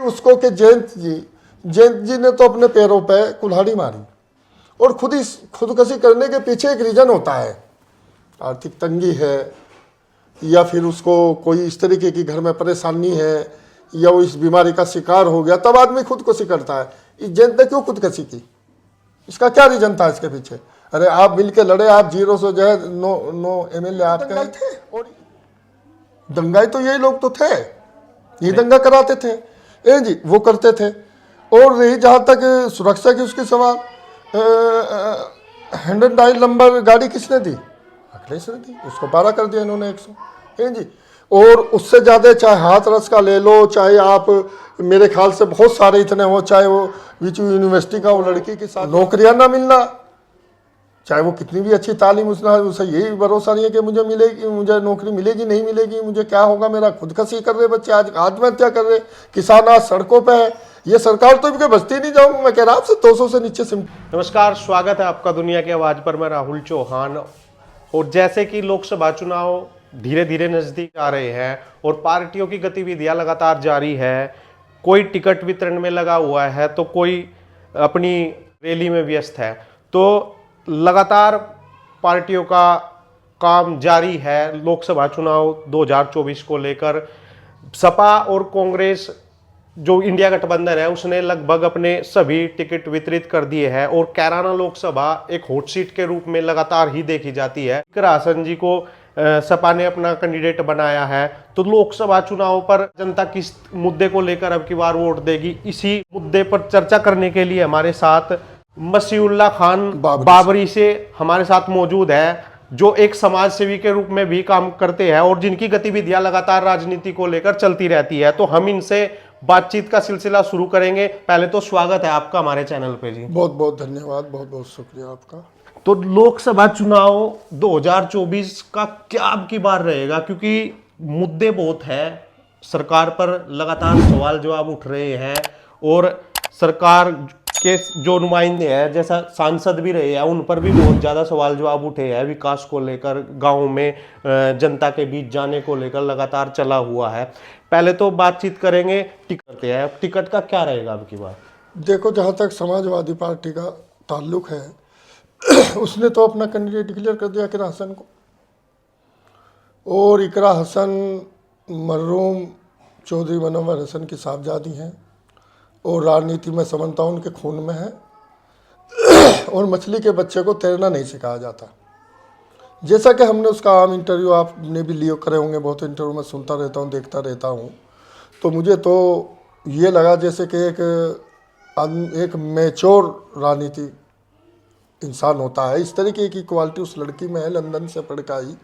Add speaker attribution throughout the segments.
Speaker 1: उसको कि जयंत जी ने तो अपने पैरों पे कुल्हाड़ी मारी, और खुदकशी करने के पीछे एक रीजन होता है, आर्थिक तंगी है, या फिर उसको कोई इस तरीके की घर में परेशानी है, या वो इस बीमारी का शिकार हो गया, तब आदमी खुदकुशी करता है। इस जयंत ने क्यों खुदकुशी की? इसका क्या रीजन था इसके पीछे? अरे आप मिलके लड़े, आप 0 से जो है 9 MLA आपके थे, और दंगाई तो यही लोग तो थे, ये दंगा कराते थे, जी वो करते थे। और रही जहाँ तक सुरक्षा की उसकी सवाल, 109 नंबर गाड़ी किसने दी? अखिलेश ने दी, उसको पारा कर दिया इन्होंने 100, जी। और उससे ज़्यादा चाहे हाथरस का ले लो, चाहे आप मेरे ख्याल से बहुत सारे इतने हो, चाहे वो विचू यूनिवर्सिटी का वो लड़की के साथ नौकरियां ना मिलना, चाहे वो कितनी भी अच्छी तालीम उसे यही भरोसा नहीं है कि मुझे मिलेगी, मुझे नौकरी मिलेगी नहीं मिलेगी, मुझे क्या होगा, मेरा खुदकशी कर रहे बच्चे, आज आत्महत्या कर रहे, किसान आज सड़कों पे है। ये सरकार तो इनके बचती नहीं जाऊंगा, मैं कह रहा हूँ आपसे 200 से नीचे सिम।
Speaker 2: नमस्कार, स्वागत है आपका दुनिया की आवाज पर। मैं राहुल चौहान। और जैसे कि लोकसभा चुनाव धीरे धीरे नजदीक आ रहे हैं और पार्टियों की गतिविधियां लगातार जारी है, कोई टिकट वितरण में लगा हुआ है तो कोई अपनी रैली में व्यस्त है, तो लगातार पार्टियों का काम जारी है। लोकसभा चुनाव 2024 को लेकर सपा और कांग्रेस जो इंडिया गठबंधन है उसने लगभग अपने सभी टिकट वितरित कर दिए हैं, और कैराना लोकसभा एक हॉट सीट के रूप में लगातार ही देखी जाती है। हासन जी को सपा ने अपना कैंडिडेट बनाया है, तो लोकसभा चुनाव पर जनता किस मुद्दे को लेकर अब की बार वोट देगी, इसी मुद्दे पर चर्चा करने के लिए हमारे साथ मसीउल्लाह खान बाबरी से हमारे साथ मौजूद है, जो एक समाज सेवी के रूप में भी काम करते हैं और जिनकी गतिविधियां लगातार राजनीति को लेकर चलती रहती है। तो हम इनसे बातचीत का सिलसिला शुरू करेंगे। पहले तो स्वागत है आपका हमारे चैनल पे जी।
Speaker 1: बहुत बहुत धन्यवाद, बहुत बहुत शुक्रिया आपका।
Speaker 2: तो लोकसभा चुनाव 2024 का क्या अब की बार रहेगा, क्योंकि मुद्दे बहुत है, सरकार पर लगातार सवाल जवाब उठ रहे हैं, और सरकार के जो नुमाइंदे हैं, जैसा सांसद भी रहे हैं, उन पर भी बहुत ज़्यादा सवाल जवाब उठे हैं। विकास को लेकर, गांव में जनता के बीच जाने को लेकर लगातार चला हुआ है। पहले तो बातचीत करेंगे टिकट है, टिकट का क्या रहेगा अब की बार?
Speaker 1: देखो, जहाँ तक समाजवादी पार्टी का ताल्लुक है, उसने तो अपना कैंडिडेट डिक्लेयर कर दिया इकरा हसन को, और इकरा हसन मरहूम चौधरी मनोवर हसन की साहबजादी हैं, और राजनीति में समानता उनके खून में है। और मछली के बच्चे को तैरना नहीं सिखाया जाता। जैसा कि हमने उसका आम इंटरव्यू आपने भी लिए करे होंगे, बहुत इंटरव्यू में सुनता रहता हूँ, देखता रहता हूँ, तो मुझे तो ये लगा जैसे कि एक मैच्योर राजनीति इंसान होता है। इस तरीके की क्वालिटी उस लड़की में है, लंदन से पढ़ के आई,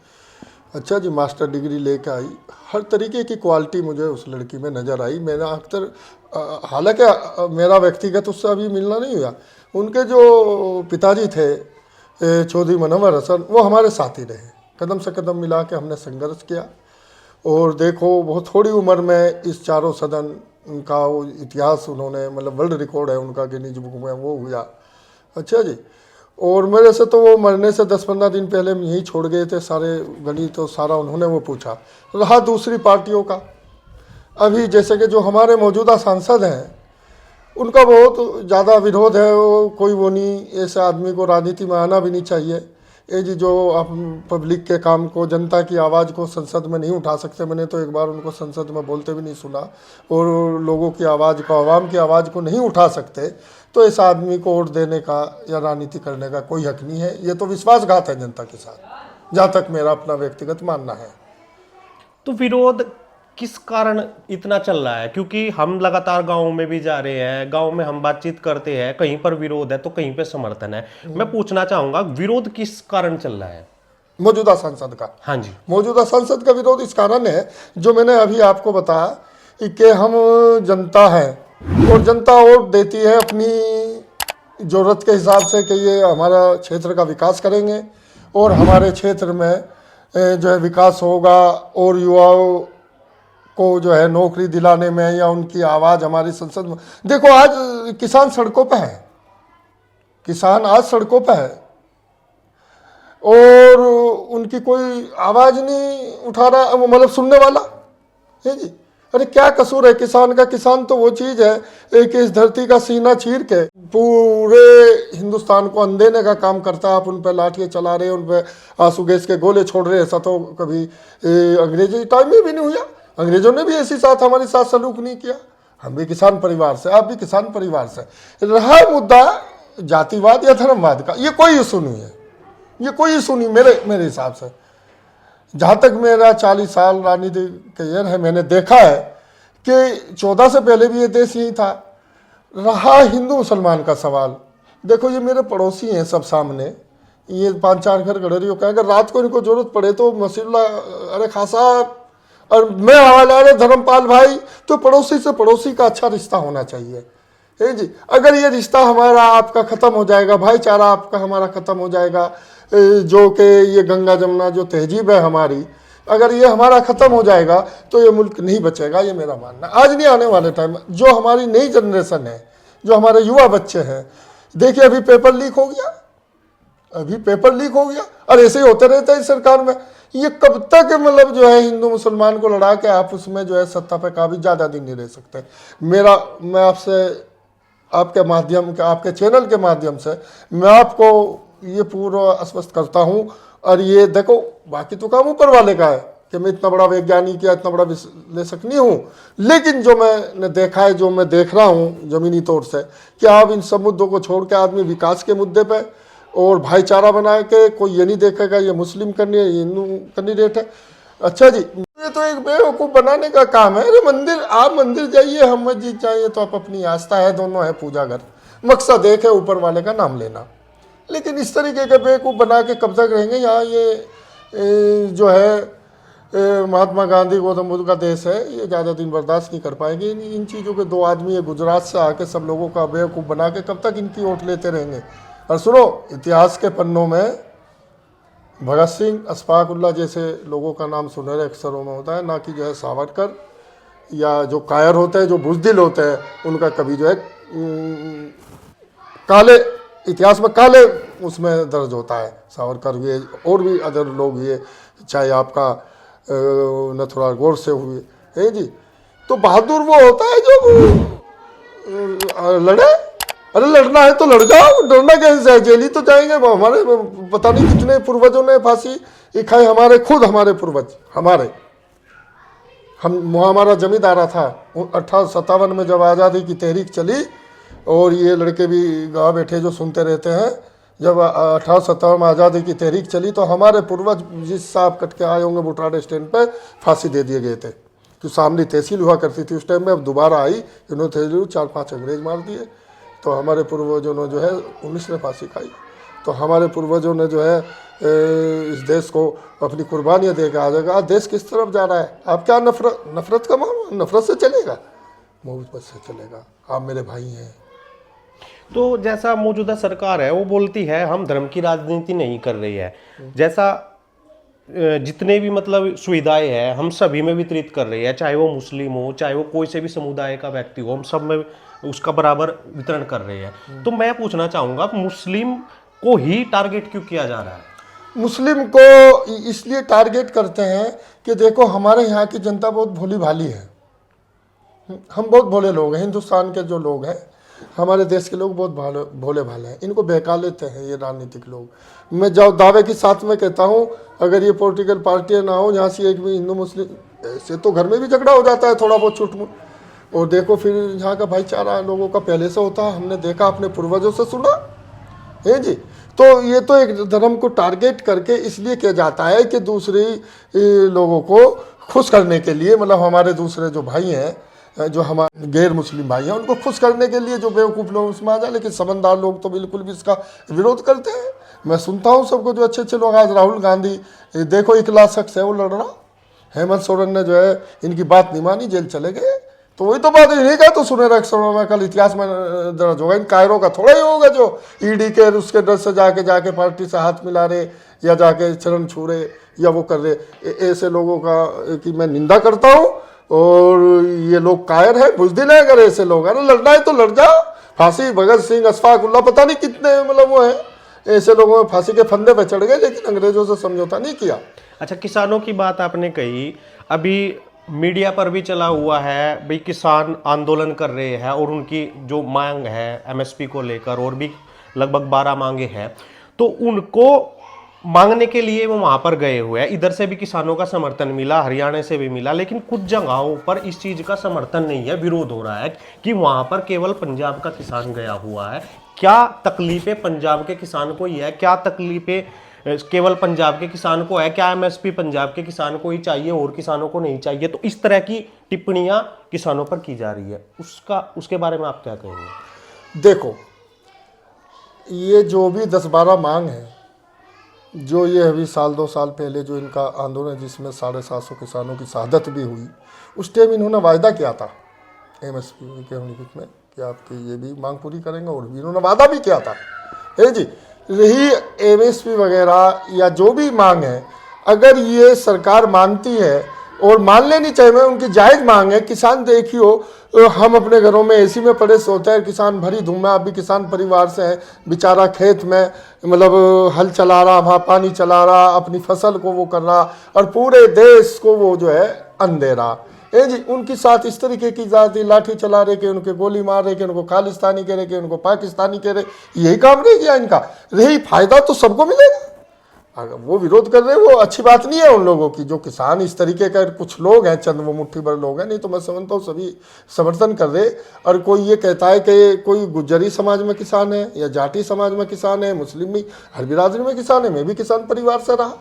Speaker 1: अच्छा जी, मास्टर डिग्री लेकर आई, हर तरीके की क्वालिटी मुझे उस लड़की में नज़र आई। मेरा अक्सर, हालांकि मेरा व्यक्तिगत उससे अभी मिलना नहीं हुआ, उनके जो पिताजी थे चौधरी मनोवर हसन, वो हमारे साथ ही रहे, कदम से कदम मिला के हमने संघर्ष किया। और देखो, बहुत थोड़ी उम्र में इस चारों सदन का वो इतिहास उन्होंने, मतलब वर्ल्ड रिकॉर्ड है उनका गिनीज बुक में, वो हुआ। अच्छा जी, और मेरे से तो वो मरने से 10-15 दिन पहले यहीं छोड़ गए थे सारे गणित, तो सारा उन्होंने वो पूछा। रहा दूसरी पार्टियों का, अभी जैसे कि जो हमारे मौजूदा सांसद हैं, उनका बहुत ज़्यादा विरोध है। वो कोई वो नहीं, ऐसे आदमी को राजनीति में आना भी नहीं चाहिए। ये जी जो आप पब्लिक के काम को, जनता की आवाज़ को संसद में नहीं उठा सकते। मैंने तो एक बार उनको संसद में बोलते भी नहीं सुना, और लोगों की आवाज़ को, आवाम की आवाज़ को नहीं उठा सकते, तो इस आदमी को वोट देने का या राजनीति करने का कोई हक नहीं है। ये तो विश्वासघात है जनता के साथ, जहाँ तक मेरा अपना व्यक्तिगत मानना है।
Speaker 2: तो विरोध किस कारण इतना चल रहा है? क्योंकि हम लगातार गांव में भी जा रहे हैं, गांव में हम बातचीत करते हैं, कहीं पर विरोध है तो कहीं पर समर्थन है। मैं पूछना चाहूंगा, विरोध किस कारण चल रहा है
Speaker 1: मौजूदा सांसद का?
Speaker 2: हाँ जी,
Speaker 1: मौजूदा सांसद का विरोध इस कारण है, जो मैंने अभी आपको बताया कि हम जनता हैं, और जनता वोट देती है अपनी ज़रूरत के हिसाब से कि ये हमारा क्षेत्र का विकास करेंगे, और हमारे क्षेत्र में जो है विकास होगा, और युवाओं को जो है नौकरी दिलाने में, या उनकी आवाज़ हमारी संसद में। देखो, आज किसान सड़कों पे है, किसान आज सड़कों पे है, और उनकी कोई आवाज़ नहीं उठा रहा, मतलब सुनने वाला है जी। अरे क्या कसूर है किसान का? किसान तो वो चीज है कि इस धरती का सीना चीर के पूरे हिंदुस्तान को अंधेरे का काम करता है। आप उन पर लाठियां चला रहे हैं, उन पर आंसू गैस के गोले छोड़ रहे हैं। ऐसा तो कभी अंग्रेजी टाइम में भी नहीं हुआ। अंग्रेजों ने भी ऐसी साथ हमारे साथ सलूक नहीं किया। हम भी किसान परिवार से, आप भी किसान परिवार से। रहा मुद्दा जातिवाद या धर्मवाद का, ये कोई इशू नहीं है, ये कोई इशू नहीं मेरे हिसाब से। जहाँ तक मेरा 40 साल राजनीति करियर है, मैंने देखा है कि 14 से पहले भी ये देश यही था। रहा हिंदू मुसलमान का सवाल, देखो ये मेरे पड़ोसी हैं सब सामने, ये 5-4 घर गडरियों का। अगर रात को इनको जरूरत पड़े तो मसीहुल्लाह, अरे खासा, और मैं हवाला रहे धर्मपाल भाई, तो पड़ोसी से पड़ोसी का अच्छा रिश्ता होना चाहिए है जी। अगर ये रिश्ता हमारा आपका ख़त्म हो जाएगा, भाईचारा आपका हमारा ख़त्म हो जाएगा, जो कि ये गंगा जमुना जो तहजीब है हमारी, अगर ये हमारा ख़त्म हो जाएगा तो ये मुल्क नहीं बचेगा, ये मेरा मानना। आज नहीं, आने वाले टाइम जो हमारी नई जनरेशन है, जो हमारे युवा बच्चे हैं, देखिए अभी पेपर लीक हो गया, अभी पेपर लीक हो गया, और ऐसे ही होते रहता है इस सरकार में। ये कब तक मतलब जो है हिंदू मुसलमान को लड़ा के आप उसमें जो है सत्ता पे काबिज ज़्यादा दिन नहीं रह सकते। मैं आपसे, आपके माध्यम के, आपके चैनल के माध्यम से मैं आपको ये पूरा आश्वस्त करता हूँ। और ये देखो, बाकी तो काम ऊपर वाले का है कि मैं इतना बड़ा वैज्ञानिक या इतना बड़ा विश्लेषक नहीं हूँ, लेकिन जो मैंने देखा है, जो मैं देख रहा हूँ ज़मीनी तौर से, कि आप इन सब मुद्दों को छोड़ के आदमी विकास के मुद्दे पे और भाईचारा बना के, कोई ये नहीं देखेगा ये मुस्लिम हिंदू कैंडिडेट है। अच्छा जी, ये तो एक बेवकूफ़ बनाने का काम है। अरे मंदिर, आप मंदिर जाइए, हम मस्जिद जाइए, तो आप अपनी आस्था है, दोनों है पूजा घर, मकसद एक है ऊपर वाले का नाम लेना। लेकिन इस तरीके के बेवकूफ़ बना के कब तक रहेंगे यहाँ? ये जो है महात्मा गांधी गौतम बुद्ध का देश है, ये ज़्यादा दिन बर्दाश्त नहीं कर पाएंगे। इन चीज़ों के 2 आदमी है गुजरात से आके सब लोगों का बेवकूफ़ बना के कब तक इनकी वोट लेते रहेंगे? और सुनो, इतिहास के पन्नों में भगत सिंह, अशफाक उल्लाह जैसे लोगों का नाम सुनहरे अक्षरों में होता है, ना कि जो है सावरकर या जो कायर होते हैं, जो बुज़दिल होते हैं, उनका कभी जो है काले इतिहास में काले उसमें दर्ज होता है। सावरकर हुए और भी अदर लोग हुए, चाहे आपका नथुराम गोडसे हुए है जी। तो बहादुर वो होता है जो लड़े। अरे लड़ना है तो लड़ जाओ, डरना कैसे है? जेल ही तो जाएंगे। हमारे पता नहीं कितने पूर्वजों ने फांसी खाई, हमारे खुद हमारे पूर्वज, हमारा जमींदारा था 1857 में जब आज़ादी की तहरीक चली, और ये लड़के भी गाँव बैठे जो सुनते रहते हैं, जब 1857 में आज़ादी की तहरीक चली तो हमारे पूर्वज जिस साहब कट के आए होंगे बुटाडे स्टैंड पे, फांसी दे दिए गए थे। तो सामने तहसील हुआ करती थी उस टाइम में, अब दोबारा आई, इन्होंने तहसील 4-5 अंग्रेज मार दिए, तो हमारे पूर्वजों ने जो है 19 ने फांसी खाई। तो हमारे पूर्वजों ने जो है इस देश को अपनी कुर्बानियाँ दे के आ जाएगा। आज देश किस तरफ जा रहा है? आप क्या नफरत का मामला, नफरत से चलेगा? मोहब्बत से चलेगा। आप मेरे भाई हैं।
Speaker 2: तो जैसा मौजूदा सरकार है वो बोलती है हम धर्म की राजनीति नहीं कर रही है, जैसा जितने भी मतलब सुविधाएं हैं हम सभी में वितरित कर रही है, चाहे वो मुस्लिम हो, चाहे वो कोई से भी समुदाय का व्यक्ति हो, हम सब में उसका बराबर वितरण कर रही है। तो मैं पूछना चाहूँगा, मुस्लिम को ही टारगेट क्यों किया जा रहा है?
Speaker 1: मुस्लिम को इसलिए टारगेट करते हैं कि देखो हमारे यहाँ की जनता बहुत भोली भाली है, हम बहुत भोले लोग हैं। हिंदुस्तान के जो लोग हैं, हमारे देश के लोग बहुत भोले भाले हैं, इनको बहका लेते हैं ये राजनीतिक लोग। मैं जो दावे के साथ में कहता हूँ, अगर ये पॉलिटिकल पार्टियाँ ना हो यहाँ से एक भी हिंदू मुस्लिम, ऐसे तो घर में भी झगड़ा हो जाता है थोड़ा बहुत छूट मूट, और देखो फिर यहाँ का भाईचारा लोगों का पहले से होता है, हमने देखा, अपने पूर्वजों से सुना है जी। तो ये तो एक धर्म को टारगेट करके इसलिए किया जाता है कि दूसरे लोगों को खुश करने के लिए, मतलब हमारे दूसरे जो भाई हैं, जो हमारे गैर मुस्लिम भाई हैं, उनको खुश करने के लिए जो बेवकूफ़ लोग उसमें आ जाए। लेकिन समझदार लोग तो बिल्कुल भी इसका विरोध करते हैं। मैं सुनता हूँ सबको, जो अच्छे अच्छे लोग, आज राहुल गांधी देखो इकला शख्स है वो लड़ रहा, हेमंत सोरेन ने जो है इनकी बात नहीं मानी, जेल चले गए। तो वही तो बात है, का तो सुनहरे अक्षरों में कल इतिहास में दर्ज होगा। इन कायरों का थोड़ा ही होगा जो ईडी के उसके डर से जाके पार्टी से हाथ मिला रहे या जाके चरण छू रहे या वो कर रहे। ऐसे लोगों का की मैं निंदा करता हूँ, और ये लोग कायर है, बुज़दिल है। अगर ऐसे लोग हैं, लड़ना है तो लड़ जाओ। फांसी भगत सिंह, अशफाक उल्लाह, पता नहीं कितने मतलब वो है, ऐसे लोगों में फांसी के फंदे पे चढ़ गए, लेकिन अंग्रेजों से समझौता नहीं किया।
Speaker 2: अच्छा, किसानों की बात आपने कही, अभी मीडिया पर भी चला हुआ है भाई किसान आंदोलन कर रहे हैं और उनकी जो मांग है एमएसपी को लेकर और भी लगभग 12 मांगे हैं, तो उनको मांगने के लिए वो वहां पर गए हुए हैं। इधर से भी किसानों का समर्थन मिला, हरियाणा से भी मिला, लेकिन कुछ जगहों पर इस चीज का समर्थन नहीं है, विरोध हो रहा है कि वहां पर केवल पंजाब का किसान गया हुआ है। क्या तकलीफें पंजाब के किसान को ही है? क्या तकलीफें केवल पंजाब के किसान को है? क्या एमएसपी पंजाब के किसान को ही चाहिए और किसानों को नहीं चाहिए? तो इस तरह की टिप्पणियां किसानों पर की जा रही है, उसके बारे में आप क्या कहेंगे?
Speaker 1: देखो, ये जो भी 10-12 मांग है, जो ये अभी साल 2 साल पहले जो इनका आंदोलन जिसमें 750 किसानों की शहादत भी हुई, उस टाइम इन्होंने वायदा किया था एमएसपी के हित में कि आपकी ये भी मांग पूरी करेंगे, और भी इन्होंने वादा भी किया था। है जी, रही एमएसपी वगैरह या जो भी मांग है, अगर ये सरकार मानती है और मान लेनी चाहिए, उनकी जायज़ मांग है। किसान देखियो, हम अपने घरों में एसी में पड़े सोते हैं, किसान भरी धूम में, आप भी किसान परिवार से हैं, बेचारा खेत में मतलब हल चला रहा, वहाँ पानी चला रहा, अपनी फसल को वो कर रहा, और पूरे देश को वो जो है अन्न दे रहा है जी। उनके साथ इस तरीके की जाती लाठी चला रहे कि उनके गोली मार रहे कि उनको खालिस्तानी कह रहे कि उनको पाकिस्तानी कह रहे, यही काम रह गया इनका। रही फायदा तो सबको मिलेगा, अगर वो विरोध कर रहे हैं वो अच्छी बात नहीं है उन लोगों की। जो किसान इस तरीके का कुछ लोग हैं, चंद वो मुट्ठी भर लोग हैं, नहीं तो मैं समझता हूँ सभी समर्थन कर रहे। और कोई ये कहता है कि कोई गुज्जरी समाज में किसान है या जाटी समाज में किसान है, मुस्लिम भी, हर बिरादरी में किसान है। मैं भी किसान परिवार से रहा,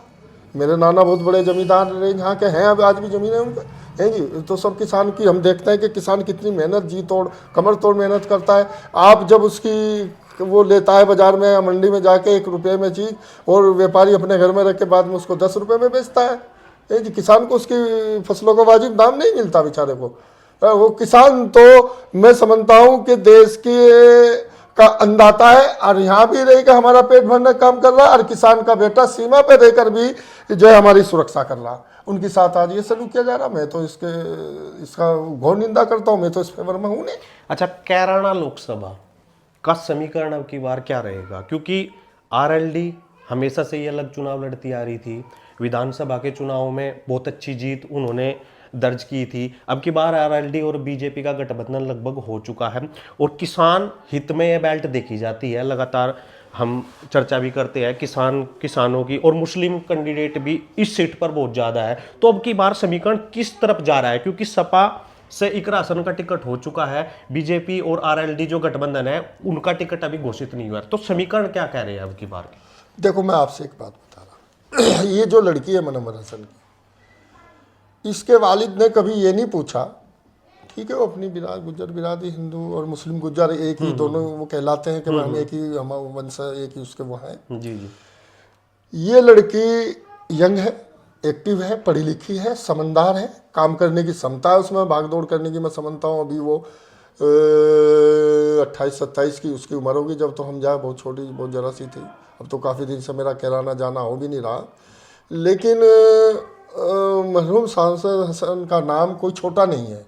Speaker 1: मेरे नाना बहुत बड़े जमींदार रहे यहाँ के हैं, अब आज भी ज़मीन है उनका है जी। तो सब किसान की हम देखते हैं कि किसान कितनी मेहनत, जी तोड़ कमर तोड़ मेहनत करता है। आप जब उसकी वो लेता है बाजार में या मंडी में जाके 1 रुपये में चीज़, और व्यापारी अपने घर में रख के बाद में उसको 10 रुपये में बेचता है जी। किसान को उसकी फसलों का वाजिब दाम नहीं मिलता बेचारे को। वो किसान तो मैं समझता हूँ कि देश के का अन्नदाता है, और यहाँ भी रहकर हमारा पेट भरने का काम कर रहा है, और किसान का बेटा सीमा पे रहकर भी जो है हमारी सुरक्षा कर रहा। उनके साथ आज ये सलूक किया जा रहा, मैं तो इसका घोर निंदा करता हूँ, मैं तो इस फेवर में हूँ नहीं।
Speaker 2: अच्छा, कैराना लोकसभा का समीकरण अब की बार क्या रहेगा? क्योंकि आरएलडी हमेशा से ये अलग चुनाव लड़ती आ रही थी, विधानसभा के चुनाव में बहुत अच्छी जीत उन्होंने दर्ज की थी। अब की बार आरएलडी और बीजेपी का गठबंधन लगभग हो चुका है, और किसान हित में यह बेल्ट देखी जाती है। लगातार हम चर्चा भी करते हैं किसानों की, और मुस्लिम कैंडिडेट भी इस सीट पर बहुत ज़्यादा है। तो अब की बार समीकरण किस तरफ जा रहा है? क्योंकि सपा से इकरा हसन का टिकट हो चुका है, बीजेपी और आरएलडी जो गठबंधन है उनका टिकट अभी घोषित नहीं हुआ है। तो समीकरण क्या कह रहे हैं अब की बार?
Speaker 1: देखो, मैं आपसे एक बात बता रहा ये जो लड़की है मनव्वर हसन की, इसके वालिद ने कभी ये नहीं पूछा, ठीक है वो अपनी गुज्जर बिरादरी, हिंदू और मुस्लिम गुज्जर एक ही, दोनों वो कहलाते हैं कि हम एक ही, हम वंश एक ही उसके वो हैं
Speaker 2: जी जी।
Speaker 1: ये लड़की यंग है, एक्टिव है, पढ़ी लिखी है, समझदार है, काम करने की क्षमता है उसमें, भागदौड़ करने की। मैं समझता हूँ अभी वो 28-27 की उसकी उम्र होगी जब तो हम जाए, बहुत छोटी, बहुत जरा सी थी। अब तो काफ़ी दिन से मेरा कैराना जाना हो भी नहीं रहा, लेकिन मरहूम सांसद हसन का नाम कोई छोटा नहीं है।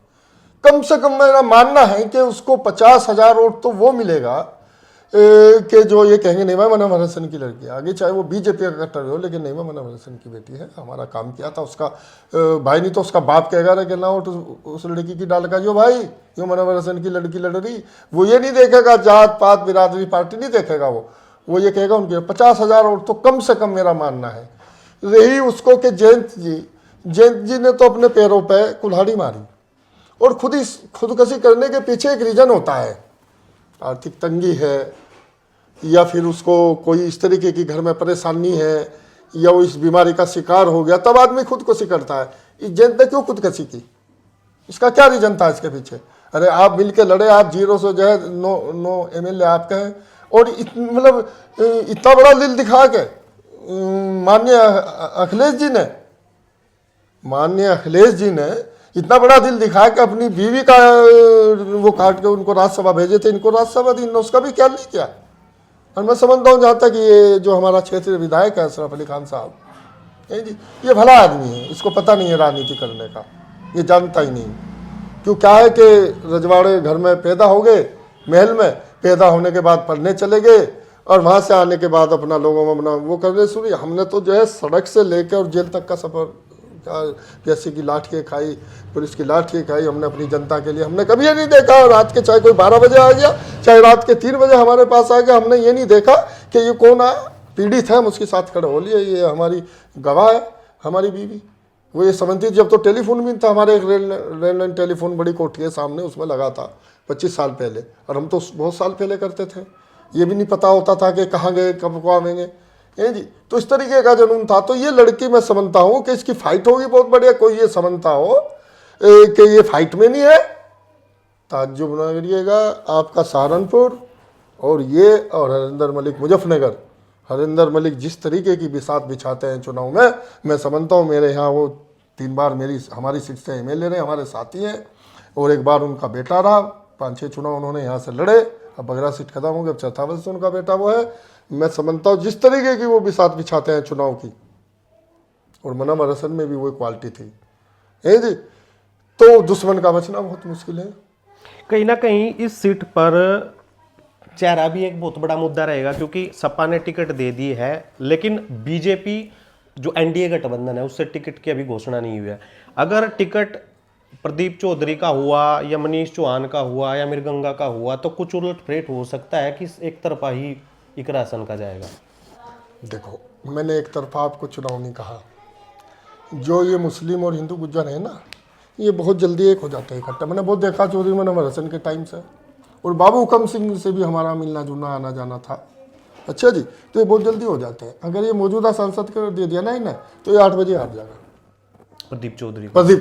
Speaker 1: कम से कम मेरा मानना है कि उसको 50,000 वोट तो वो मिलेगा कि जो ये कहेंगे नहीं भाई मनव्वर हसन की लड़की आगे, चाहे वो बीजेपी का कट्टर हो, लेकिन नहीं मैं मनव्वर हसन की बेटी है, हमारा काम किया था। उसका भाई नहीं तो उसका बाप कहेगा रे कि ना वोट उस लड़की की डाल का, जो भाई यो मनव्वर हसन की लड़की लड़ रही। वो ये नहीं देखेगा जात पात बिरादरी पार्टी नहीं देखेगा, वो ये कहेगा उनके 50,000 वोट तो कम से कम मेरा मानना है। रही उसको कि जयंत जी ने तो अपने पैरों पर कुल्हाड़ी मारी, और खुदकशी करने के पीछे एक रीज़न होता है, आर्थिक तंगी है, या फिर उसको कोई इस तरीके की घर में परेशानी है, या वो इस बीमारी का शिकार हो गया, तब आदमी खुदकुशी करता है। इस जयंत ने क्यों खुदकुशी की? इसका क्या रीजन था इसके पीछे? अरे आप मिल के लड़े, आप 0 से जो है 9 MLA आपके हैं, और मतलब इतना बड़ा दिल दिखा के माननीय अखिलेश जी ने इतना बड़ा दिल दिखाया कि अपनी बीवी का वो काट के उनको राज्यसभा भेजे थे, इनको राज्यसभा दी, इन्होंने उसका भी ख्याल नहीं किया। और मैं समझता हूँ जहाँ तक ये जो हमारा क्षेत्रीय विधायक है अशरफ अली खान साहब, जी ये भला आदमी है, इसको पता नहीं है राजनीति करने का, ये जानता ही नहीं। क्यों क्या है कि रजवाड़े घर में पैदा हो गए, महल में पैदा होने के बाद पढ़ने चले गए, और वहाँ से आने के बाद अपना लोगों में अपना वो करने शुरू। हमने तो जो है सड़क से लेकर और जेल तक का सफ़र पीएससी की लाठी खाई, पुलिस की लाठी खाई, हमने अपनी जनता के लिए, हमने कभी ये नहीं देखा रात के चाहे कोई 12 बजे आ गया, चाहे रात के 3 बजे हमारे पास आ गया, हमने ये नहीं देखा कि ये कौन आया, पीड़ित है हम उसके साथ खड़े हो लिए, ये हमारी गवाह है, हमारी बीवी। वो ये समझती, जब तो टेलीफोन भी था, हमारे एक लैंडलाइन टेलीफोन बड़ी कोठी के सामने उसमें लगा था 25 साल पहले, और हम तो बहुत साल पहले करते थे, ये भी नहीं पता होता था कि कहाँ गए कब को आवेंगे, ये जी। तो इस तरीके का जुनून था। तो ये लड़की मैं समझता हूँ कि इसकी फाइट होगी बहुत बढ़िया। कोई ये समझता हो कि ये फाइट में नहीं है, ताज्जुब न करिएगा। आपका सहारनपुर और ये और हरिंदर मलिक मुजफ्फरनगर, हरिंदर मलिक जिस तरीके की बिसात बिछाते हैं चुनाव में, मैं समझता हूँ मेरे यहाँ वो 3 बार हमारी सीट से MLA रहे, हमारे साथी हैं, और एक बार उनका बेटा रहा, 5-6 चुनाव उन्होंने यहाँ से लड़े, अब बगरा सीट खत्म हो गई, अब चौथा वर्ष उनका बेटा वो है। मैं समझता हूँ जिस तरीके की वो बिसात बिछाते हैं चुनाव की, और मनोहर हसन में भी वो क्वालिटी थी, है जी। तो दुश्मन का बचना बहुत मुश्किल है।
Speaker 2: कहीं ना कहीं इस सीट पर चेहरा भी एक बहुत बड़ा मुद्दा रहेगा, क्योंकि सपा ने टिकट दे दी है, लेकिन बीजेपी जो NDA गठबंधन है उससे टिकट की अभी घोषणा नहीं हुई है। अगर टिकट प्रदीप चौधरी का हुआ या मनीष चौहान का हुआ या मृगंगा का हुआ, तो कुछ उलट-फेट हो सकता है कि एक तरफा ही इकरा हसन का जाएगा।
Speaker 1: देखो, मैंने एक तरफा आपको चुनाव नहीं कहा। जो ये मुस्लिम और हिंदू गुज्जर है ना, ये बहुत जल्दी एक हो जाते हैं इकट्ठा। मैंने बहुत देखा चौधरी मनोहर हसन के टाइम से, और बाबू हुकम सिंह से भी हमारा मिलना जुलना आना जाना था। अच्छा जी, तो ये बहुत जल्दी हो जाते हैं। अगर ये मौजूदा सांसद को दे दिया ना इन्हें, तो ये 8 बजे हार जाएगा। प्रदीप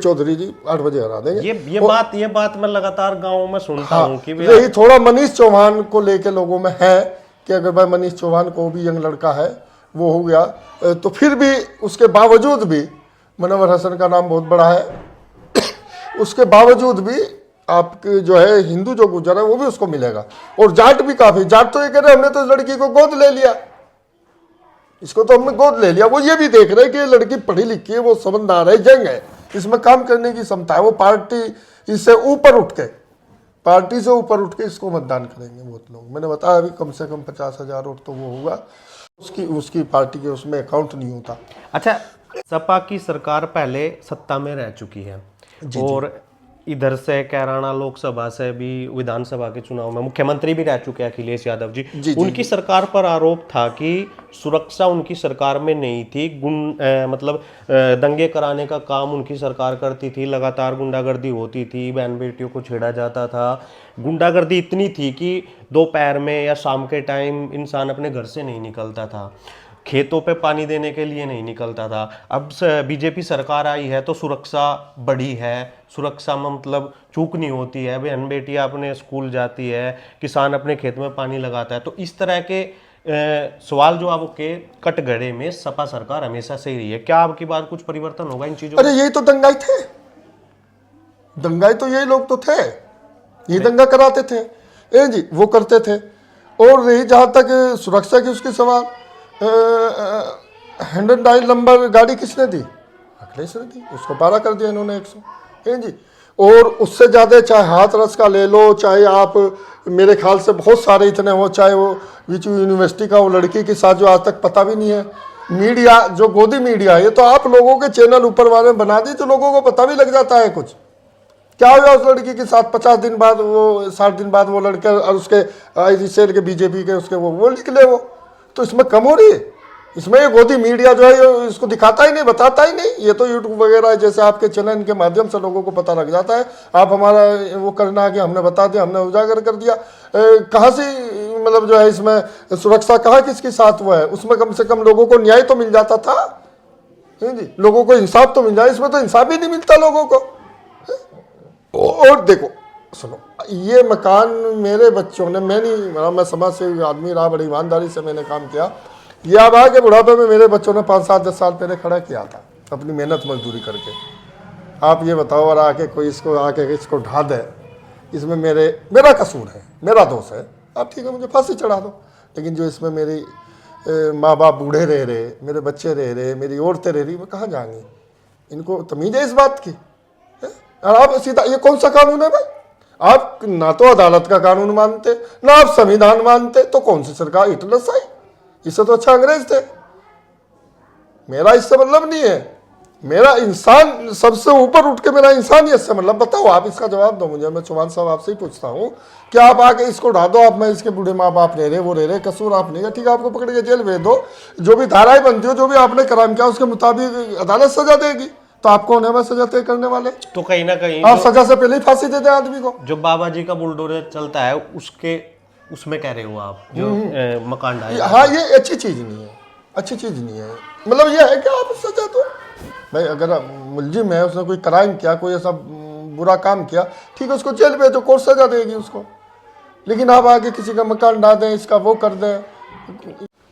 Speaker 1: चौधरी जी 8 बजे हरा देंगे।
Speaker 2: ये बात मैं लगातार गाँव में सुनता हूँ कि
Speaker 1: यही थोड़ा मनीष चौहान को लेके लोगों में है कि अगर भाई मनीष चौहान को भी यंग लड़का है वो हो गया, तो फिर भी उसके बावजूद भी मनोहर हसन का नाम बहुत बड़ा है, उसके बावजूद भी आपके जो है हिंदू जो गुजर है वो भी उसको मिलेगा। और जाट भी काफी, जाट तो ये कह रहे हमने तो इस लड़की को गोद ले लिया, इसको तो हमने गोद ले लिया। वो ये भी देख रहे हैं कि ये लड़की पढ़ी लिखी है, वो समझदार है, जंग है, इसमें काम करने की क्षमता है, वो पार्टी इससे ऊपर उठ के इसको मतदान करेंगे बहुत लोग। मैंने बताया अभी कम से कम 50,000 वोट तो वो होगा, उसकी पार्टी के उसमें अकाउंट नहीं होता।
Speaker 2: अच्छा, सपा की सरकार पहले सत्ता में रह चुकी है, और इधर से कैराना लोकसभा से भी विधानसभा के चुनाव में मुख्यमंत्री भी रह चुके हैं अखिलेश यादव जी। उनकी सरकार पर आरोप था कि सुरक्षा उनकी सरकार में नहीं थी, मतलब दंगे कराने का काम उनकी सरकार करती थी, लगातार गुंडागर्दी होती थी, बहन बेटियों को छेड़ा जाता था। गुंडागर्दी इतनी थी कि दोपहर में या शाम के टाइम इंसान अपने घर से नहीं निकलता था, खेतों पे पानी देने के लिए नहीं निकलता था। अब बीजेपी सरकार आई है तो सुरक्षा बढ़ी है, सुरक्षा में मतलब चूक नहीं होती है, बहन बेटियां अपने स्कूल जाती है, किसान अपने खेत में पानी लगाता है। तो इस तरह के सवाल जो आपके कटघरे में सपा सरकार हमेशा से ही रही है। क्या आपकी बात कुछ परिवर्तन होगा इन चीजों?
Speaker 1: अरे यही तो दंगाई थे, दंगाई तो यही लोग तो थे, यही दंगा कराते थे जी, वो करते थे। और रही जहाँ तक सुरक्षा की उसकी सवाल, 100 नंबर गाड़ी किसने दी? अखिलेश ने दी, उसको पारा कर दिया इन्होंने 100 जी। और उससे ज़्यादा चाहे हाथ रस का ले लो, चाहे आप मेरे ख्याल से बहुत सारे इतने हो, चाहे वो विचू यूनिवर्सिटी का वो लड़की के साथ जो आज तक पता भी नहीं है, मीडिया जो गोदी मीडिया है, ये तो आप लोगों के चैनल ऊपर वाले बना दी तो लोगों को पता भी लग जाता है कुछ क्या हुआ उस लड़की के साथ। 50 दिन बाद वो 60 दिन बाद वो लड़के और उसके ICL के बीजेपी के उसके वो निकले वो, तो इसमें कम हो रही है। इसमें ये गोदी मीडिया जो है इसको दिखाता ही नहीं, बताता ही नहीं। ये तो यूट्यूब वगैरह जैसे आपके चैनल के माध्यम से लोगों को पता लग जाता है। आप हमारा वो करना कि हमने बता दिया, हमने उजागर कर दिया। कहाँ से मतलब जो है इसमें सुरक्षा कहाँ किसके साथ हुआ है, उसमें कम से कम लोगों को न्याय तो मिल जाता था जी, लोगों को इंसाफ तो मिल जाए। इसमें तो इंसाफ ही नहीं मिलता लोगों को। और देखो सुनो, ये मकान मेरे बच्चों ने, मैं समाज से आदमी रहा, बड़ी ईमानदारी से मैंने काम किया। ये अब आके बुढ़ापे में मेरे बच्चों ने 5-7-10 साल पहले खड़ा किया था अपनी मेहनत मजदूरी करके। आप ये बताओ, और आके कोई इसको आके इसको ढा दे, इसमें मेरा कसूर है, मेरा दोष है, आप ठीक है मुझे फांसी चढ़ा दो। लेकिन जो इसमें मेरी माँ बाप बूढ़े रह रहे, मेरे बच्चे रह रहे, मेरी औरतें रह रही, वो कहाँ जाएंगी? इनको तमीज़ है इस बात की? और आप सीधा, ये कौन सा कानून है भाई? आप ना तो अदालत का कानून मानते, ना आप संविधान मानते, तो कौन सी सरकार? हिटलर आई, इससे तो अच्छा अंग्रेज थे। मेरा इससे मतलब नहीं है, मेरा इंसान सबसे ऊपर उठ के मेरा इंसानियत से मतलब। बताओ आप इसका जवाब दो मुझे। मैं चौहान साहब आपसे ही पूछता हूँ कि आप आके इसको ढा दो, आप मैं इसके बूढ़े माँ बाप रह रहे, वो रह रहे, कसूर आप नहीं है, ठीक है, आपको पकड़ के जेल भेज दो, जो भी धाराएं बनती हो, जो भी आपने क्राइम किया उसके मुताबिक अदालत सजा देगी, तो आप कौन है मैं सजा तय करने वाले?
Speaker 2: तो कहीं ना कहीं
Speaker 1: आप सजा से पहले ही फांसी दे दें आदमी को।
Speaker 2: जो बाबा जी का बुलडोजर चलता है उसके उसमें कह रहे हो आप जो मकान ढाए?
Speaker 1: हाँ, ये अच्छी चीज नहीं है, अच्छी चीज नहीं है। मतलब ये है कि आप सजा दो भाई, अगर मुलजिम है, उसने कोई क्राइम किया, कोई ऐसा बुरा काम किया, ठीक है, उसको जेल भेजो, कोर्ट सजा देगी उसको। लेकिन आप आगे किसी का मकान ढा दें, इसका वो कर दें।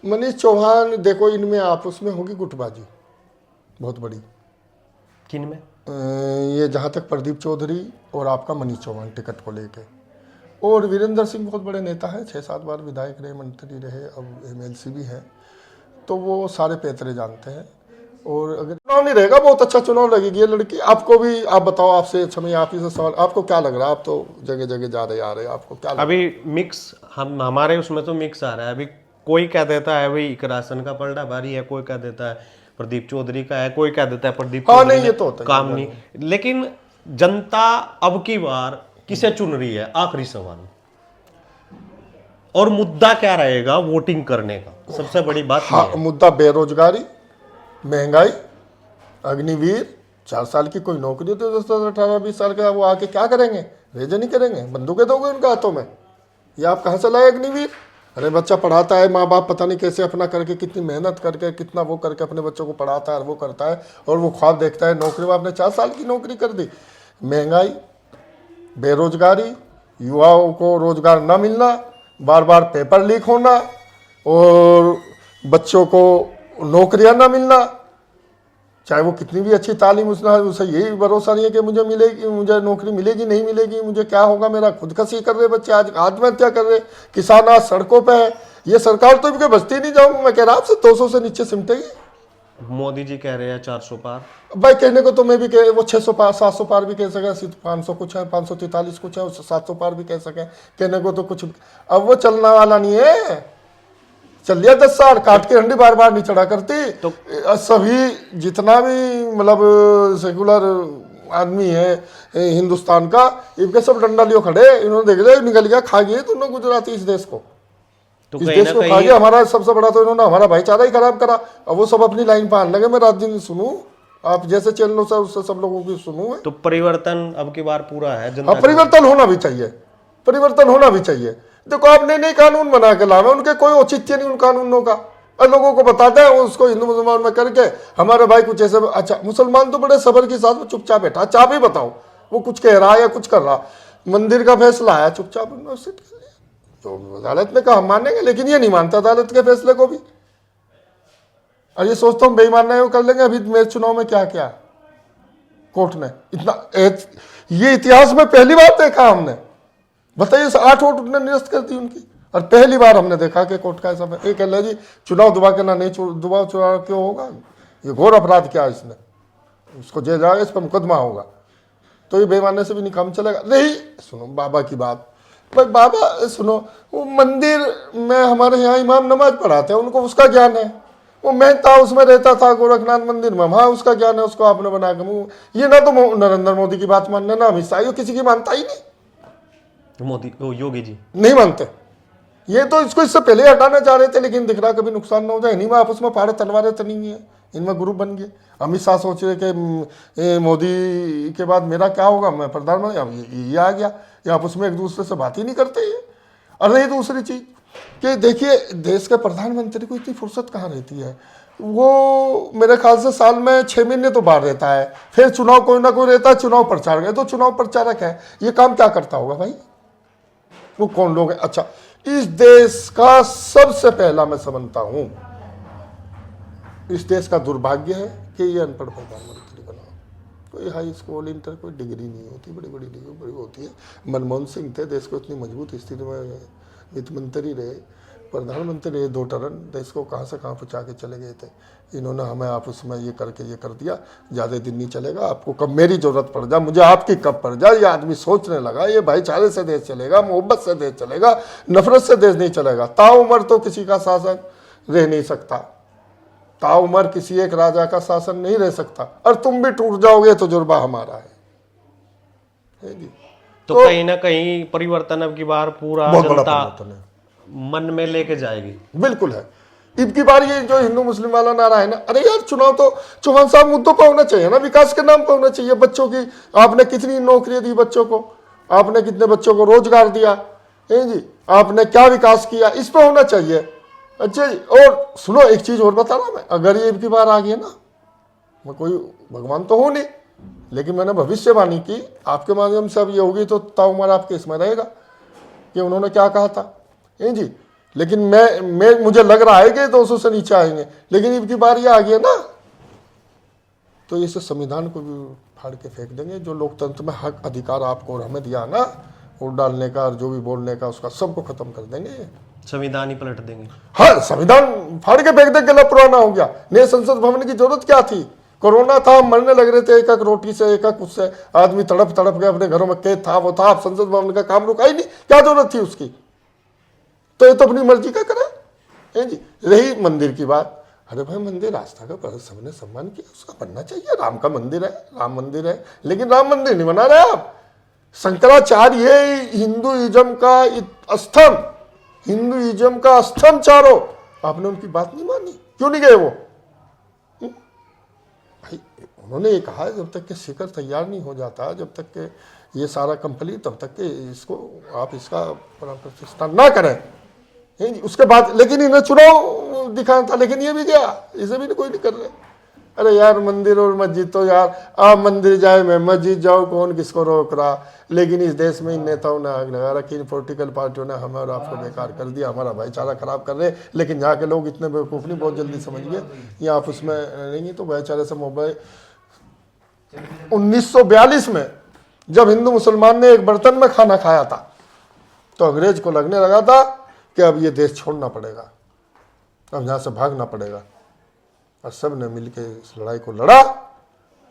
Speaker 1: मनीष चौहान, देखो इनमें आपस में होगी गुटबाजी बहुत बड़ी।
Speaker 2: किन में?
Speaker 1: ये जहाँ तक प्रदीप चौधरी और आपका मनीष चौहान टिकट को लेके, और वीरेंद्र सिंह बहुत बड़े नेता हैं, 6-7 बार विधायक रहे, मंत्री रहे, अब एमएलसी भी हैं, तो वो सारे पैतरे जानते हैं। और अगर चुनाव नहीं रहेगा, बहुत अच्छा चुनाव लगेगी ये लड़की। आपको भी, आप बताओ, आपसे समय आप ही से सवाल, आपको क्या लग रहा है? आप तो जगह जगह जा रहे आ रहे, आपको क्या लग रहा है?
Speaker 2: अभी मिक्स, हम हमारे उसमें तो मिक्स आ रहा है। अभी कोई कह देता है भाई इकरासन का पलड़ा भारी है, कोई कह देता है प्रदीप चौधरी का है, कोई कह देता है प्रदीप
Speaker 1: हाँ,
Speaker 2: चौधरी
Speaker 1: नहीं, ये तो होता है,
Speaker 2: काम नहीं। लेकिन जनता अब की बार किसे चुन रही है? आखिरी सवाल। और मुद्दा क्या रहेगा वोटिंग करने का? सबसे बड़ी बात ये
Speaker 1: हाँ,
Speaker 2: है।
Speaker 1: मुद्दा बेरोजगारी, महंगाई, अग्निवीर, 4 साल की कोई नौकरी तो 18-20 साल का, वो आके क्या करेंगे? रेजे नहीं करेंगे? बंदूकें दोगे उनके हाथों में? ये आप कहाँ से लाए अग्निवीर? अरे बच्चा पढ़ाता है, माँ बाप पता नहीं कैसे अपना करके, कितनी मेहनत करके, कितना वो करके अपने बच्चों को पढ़ाता है, वो करता है, और वो ख्वाब देखता है नौकरी में। आपने 4 साल की नौकरी कर दी। महंगाई, बेरोजगारी, युवाओं को रोजगार न मिलना, बार बार पेपर लीक होना, और बच्चों को नौकरियां ना मिलना, चाहे वो कितनी भी अच्छी तालीम उसे यही भरोसा नहीं है कि मुझे मिलेगी, मुझे नौकरी मिलेगी, नहीं मिलेगी, मुझे क्या होगा, मेरा खुदकशी कर रहे बच्चे, आज आत्महत्या कर रहे, किसान आज सड़कों पे है। ये सरकार तो इनके बचती नहीं, जाऊंगा मैं कह रहा आपसे, 200 से नीचे सिमटेगी।
Speaker 2: मोदी जी कह रहे हैं 400 पार।
Speaker 1: भाई कहने को तो मैं भी कह, वो 600 पार, 700 पार भी कह सके, 500 कुछ है, 543 कुछ है, 700 पार भी कह सके, कहने को तो कुछ। अब वो चलने वाला नहीं है। चल लिया 10 साल, काट के हंडी बार बार नहीं चढ़ा करती। तो सभी जितना भी मतलब सेकुलर आदमी है हिंदुस्तान का, इनके सब डंडा लियो खड़े, इन्होंने देख लिया, निकल गया, खा गए दोनों गुजराती इस देश को।
Speaker 2: तो
Speaker 1: इस देश को खा गया। हमारा सबसे बड़ा तो इन्होंने हमारा भाईचारा ही खराब करा। अब वो सब अपनी लाइन पान लगे, मैं रात दिन सुनूं, आप जैसे चैनलों से उससे सब लोगों की सुनूं।
Speaker 2: तो परिवर्तन अब की बार पूरा है जनता?
Speaker 1: हाँ, परिवर्तन होना भी चाहिए, परिवर्तन होना भी चाहिए। देखो, आप नए नए कानून बना के लावे, उनके कोई औचित्य नहीं उन कानूनों का, और लोगों को बताते हैं उसको हिंदू मुसलमान में करके। हमारे भाई कुछ ऐसे, अच्छा मुसलमान तो बड़े सबर के साथ चुपचाप बैठा, अच्छा आप ही बताओ, वो कुछ कह रहा है या कुछ कर रहा, मंदिर का फैसला आया, चुपचाप सेट कर लिया, तो अदालत में कहा हम मानेंगे, लेकिन ये नहीं मानता अदालत के फैसले को भी। और ये सोचता हूँ बेईमान है वो कर लेंगे। अभी मेरे चुनाव में क्या क्या कोर्ट ने इतना, ये इतिहास में पहली बार देखा हमने। बताइए, 8 वोट उसने निरस्त कर दी उनकी, और पहली बार हमने देखा कि कोर्ट का ऐसा एक कह जी चुनाव दुबा के ना, नहीं दुबा चुनाव क्यों होगा, ये घोर अपराध किया इसने, उसको जेल जाएगा, इस पर मुकदमा होगा, तो ये बेईमानी से भी नहीं काम चलेगा। नहीं, सुनो बाबा की बात, भाई बाबा सुनो, वो मंदिर में हमारे यहाँ इमाम नमाज पढ़ाते हैं, उनको उसका ज्ञान है। वो मेहता उसमें रहता था गोरखनाथ मंदिर में, वहाँ उसका ज्ञान है, उसको आपने बना के ये ना तो नरेंद्र मोदी की बात मानना, ना अमित शाह, ये किसी की मानता ही नहीं।
Speaker 2: मोदी योगी जी
Speaker 1: नहीं मानते, ये तो इसको इससे पहले हटाना चाह रहे थे, लेकिन दिख रहा कभी नुकसान ना हो जाए। इन्हीं में आपस में फाड़े तलवारें तनी हुई हैं, इनमें ग्रुप बन गए। अमित शाह सोच रहे कि मोदी के बाद मेरा क्या होगा, मैं प्रधानमंत्री, अब ये आ गया, ये आपस में एक दूसरे से बात ही नहीं करते ये। और नहीं, दूसरी चीज कि देखिए, देश के प्रधानमंत्री को इतनी फुर्सत कहाँ रहती है, वो मेरे ख्याल से साल में 6 महीने तो बाहर रहता है, फिर चुनाव कोई ना कोई रहता है, चुनाव प्रचारक है, तो चुनाव प्रचारक है, ये काम क्या करता होगा भाई, वो कौन लोग हैं? अच्छा, इस देश का सबसे पहला मैं समझता हूं, इस देश का दुर्भाग्य है कि ये अनपढ़ प्रधानमंत्री बना। कोई हाई स्कूल इंटर कोई डिग्री नहीं होती, बड़ी बड़ी डिग्री बड़ी होती है। मनमोहन सिंह थे, देश को इतनी मजबूत स्थिति में वित्त मंत्री रहे, प्रधानमंत्री रहे 2 टर्म, देश को कहाँ से कहाँ पहुँचा के चले गए थे। इन्होंने हमें आपस में ये करके ये कर दिया, ज़्यादा दिन नहीं चलेगा, आपको कब मेरी ज़रूरत पड़ जाए, मुझे आपकी कब पड़ जाए, ये आदमी सोचने लगा। ये भाईचारे से देश चलेगा, मोहब्बत से देश चलेगा, नफरत से देश नहीं चलेगा। ताउम्र तो किसी का शासन रह नहीं सकता, ताउमर किसी एक राजा का शासन नहीं रह सकता, और तुम भी टूट जाओगे तो जुर्मा हमारा है जी।
Speaker 2: तो कहीं ना कहीं परिवर्तन अब की बार पूरा
Speaker 1: बहुत बड़ा
Speaker 2: जनता
Speaker 1: परिवर्तन है,
Speaker 2: मन में लेके जाएगी।
Speaker 1: बिल्कुल है। अब की बार ये जो हिंदू मुस्लिम वाला नारा है ना, अरे यार चुनाव तो चौहान साहब मुद्दों पर होना चाहिए ना, विकास के नाम पर होना चाहिए। बच्चों की आपने कितनी नौकरियां दी बच्चों को, आपने कितने बच्चों को रोजगार दिया है जी, आपने क्या विकास किया, इस पर होना चाहिए। अच्छा जी, और सुनो एक चीज और बता रहा मैं, अगर ये अब की बार आ गया ना, मैं कोई भगवान तो हूं नहीं, लेकिन मैंने भविष्यवाणी की आपके माध्यम से अब ये होगी तो ताउमर आपके इसमें रहेगा कि उन्होंने क्या कहा था है जी। लेकिन मैं मुझे लग रहा है कि 200 से नीचे आएंगे, लेकिन इनकी बार ये आ गया ना, तो इस संविधान को भी फाड़ के फेंक देंगे। जो लोकतंत्र में हक अधिकार आपको और हमें दिया ना, वोट डालने का और जो भी बोलने का, उसका सबको खत्म कर देंगे,
Speaker 2: संविधान ही पलट देंगे।
Speaker 1: हाँ संविधान फाड़ के फेंक देंगे, गला पुराना हो गया। नए संसद भवन की जरूरत क्या थी? कोरोना था, मरने लग रहे थे एक एक रोटी से, एक एक उससे, आदमी तड़प तड़प के अपने घरों में कैद था, वो था। आप संसद भवन का काम रुका ही नहीं, क्या जरूरत थी उसकी? तो ये तो अपनी मर्जी का करे है जी। रही मंदिर की बात, अरे भाई मंदिर आस्था का पर सबने सम्मान किया, उसका बनना चाहिए। राम का मंदिर है, राम मंदिर है, लेकिन राम मंदिर नहीं बना रहे आप। शंकराचार्य हिंदुइज्म का स्तंभ, हिंदुइज्म का स्तंभ चारों, आपने उनकी बात नहीं मानी, क्यों नहीं गए वो? भाई उन्होंने ये कहा जब तक कि शिखर तैयार नहीं हो जाता, जब तक कि ये सारा कंप्लीट, तब तक कि इसको आप इसका प्राण प्रतिष्ठा ना करें है जी। उसके बाद लेकिन इन्हें चुनाव दिखाना था, लेकिन ये भी गया, इसे भी कोई नहीं कर रहे। अरे यार मंदिर और मस्जिद तो यार, आप मंदिर जाए मैं मस्जिद जाऊँ, कौन किसको रोक रहा? लेकिन इस देश में इन नेताओं ने आग लगा रखी, इन पॉलिटिकल पार्टियों ने हमें और आपको बेकार कर दिया, हमारा भाईचारा खराब कर रहे। लेकिन यहाँ के लोग इतने बेवकूफ़ नहीं, बहुत जल्दी समझ गए, ये आप उसमें रहेंगे तो भाईचारे से मोबाइल। 1942 में जब हिंदू मुसलमान ने एक बर्तन में खाना खाया था, तो अंग्रेज को लगने लगा था कि अब ये देश छोड़ना पड़ेगा, अब यहाँ से भागना पड़ेगा, और सब ने मिलकर इस लड़ाई को लड़ा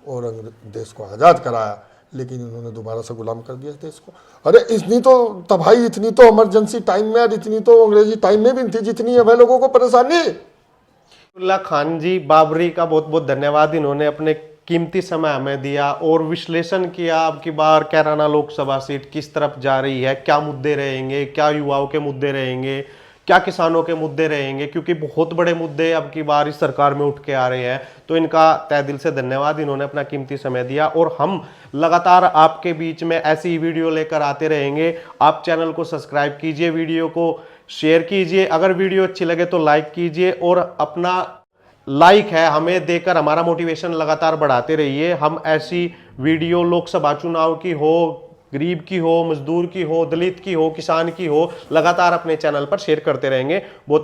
Speaker 1: और देश को आज़ाद कराया। लेकिन इन्होंने दोबारा से गुलाम कर दिया देश को। अरे इतनी तो तबाही, इतनी तो इमरजेंसी टाइम में और इतनी तो अंग्रेजी टाइम में भी नहीं थी जितनी है भाई लोगों को परेशानी।
Speaker 2: अब्दुल्ला खान जी बाबरी का बहुत बहुत धन्यवाद, इन्होंने अपने कीमती समय हमें दिया और विश्लेषण किया। अब की बार कैराना लोकसभा सीट किस तरफ जा रही है, क्या मुद्दे रहेंगे, क्या युवाओं के मुद्दे रहेंगे, क्या किसानों के मुद्दे रहेंगे, क्योंकि बहुत बड़े मुद्दे अब की बार इस सरकार में उठ के आ रहे हैं। तो इनका तहे दिल से धन्यवाद, इन्होंने अपना कीमती समय दिया और हम लगातार आपके बीच में ऐसी वीडियो लेकर आते रहेंगे। आप चैनल को सब्सक्राइब कीजिए, वीडियो को शेयर कीजिए, अगर वीडियो अच्छी लगे तो लाइक कीजिए और अपना लाइक है हमें देकर हमारा मोटिवेशन लगातार बढ़ाते रहिए। हम ऐसी वीडियो लोकसभा चुनाव की हो, गरीब की हो, मजदूर की हो, दलित की हो, किसान की हो, लगातार अपने चैनल पर शेयर करते रहेंगे। बहुत